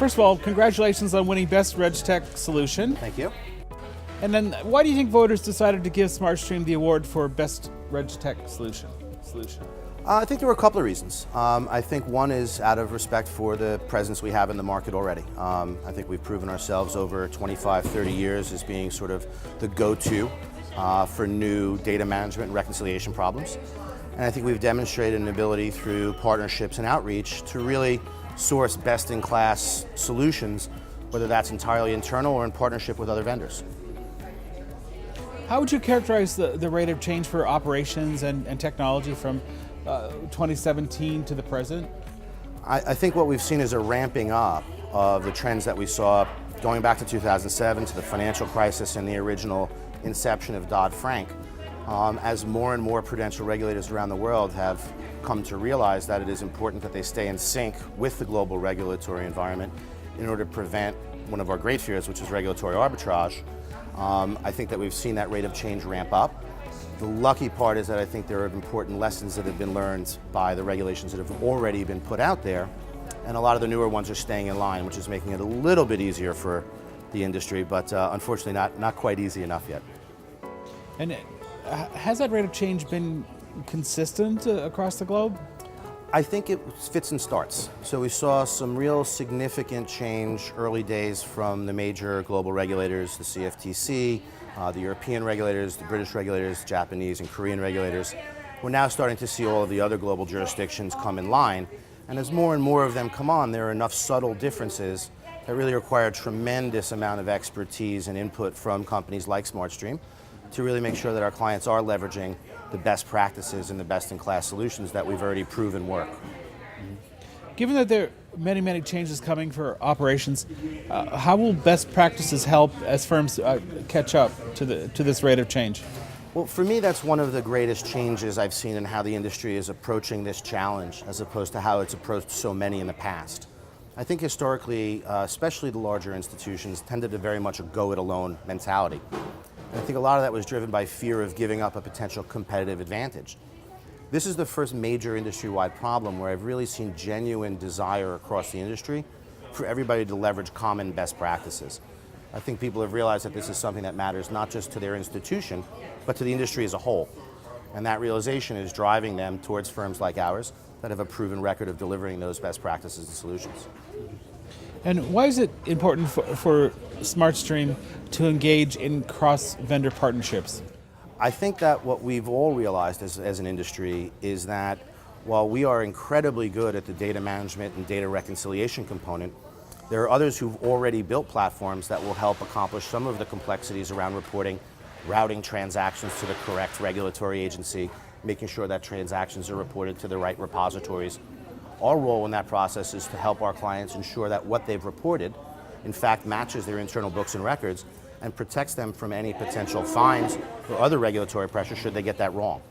first of all, congratulations on winning Best RegTech Solution. Thank you. And then why do you think voters decided to give SmartStream the award for Best RegTech Solution? I think there were a couple of reasons. I think one is out of respect for the presence we have in the market already. I think we've proven ourselves over 25, 30 years as being sort of the go-to for new data management and reconciliation problems. And I think we've demonstrated an ability through partnerships and outreach to really source best-in-class solutions, whether that's entirely internal or in partnership with other vendors. How would you characterize the rate of change for operations and technology from 2017 to the present? I think what we've seen is a ramping up of the trends that we saw going back to 2007 to the financial crisis and the original inception of Dodd Frank, as more and more prudential regulators around the world have come to realize that it is important that they stay in sync with the global regulatory environment in order to prevent one of our great fears, which is regulatory arbitrage. I think that we've seen that rate of change ramp up. The lucky part is that I think there are important lessons that have been learned by the regulations that have already been put out there, and a lot of the newer ones are staying in line, which is making it a little bit easier for the industry, but unfortunately not quite easy enough yet. And has that rate of change been consistent across the globe? I think it fits and starts. So we saw some real significant change early days from the major global regulators, the CFTC, the European regulators, the British regulators, Japanese and Korean regulators. We're now starting to see all of the other global jurisdictions come in line. And as more and more of them come on, there are enough subtle differences that really require a tremendous amount of expertise and input from companies like SmartStream to really make sure that our clients are leveraging the best practices and the best-in-class solutions that we've already proven work. Given that there are many changes coming for operations, how will best practices help as firms catch up to this rate of change? Well, for me, that's one of the greatest changes I've seen in how the industry is approaching this challenge, as opposed to how it's approached so many in the past. I think historically, especially the larger institutions, tended to very much a go-it-alone mentality. And I think a lot of that was driven by fear of giving up a potential competitive advantage. This is the first major industry-wide problem where I've really seen genuine desire across the industry for everybody to leverage common best practices. I think people have realized that this is something that matters not just to their institution, but to the industry as a whole. And that realization is driving them towards firms like ours that have a proven record of delivering those best practices and solutions. And why is it important for SmartStream to engage in cross-vendor partnerships? I think that what we've all realized as an industry is that while we are incredibly good at the data management and data reconciliation component, there are others who've already built platforms that will help accomplish some of the complexities around reporting, routing transactions to the correct regulatory agency, making sure that transactions are reported to the right repositories. Our role in that process is to help our clients ensure that what they've reported, in fact, matches their internal books and records and protects them from any potential fines or other regulatory pressure should they get that wrong.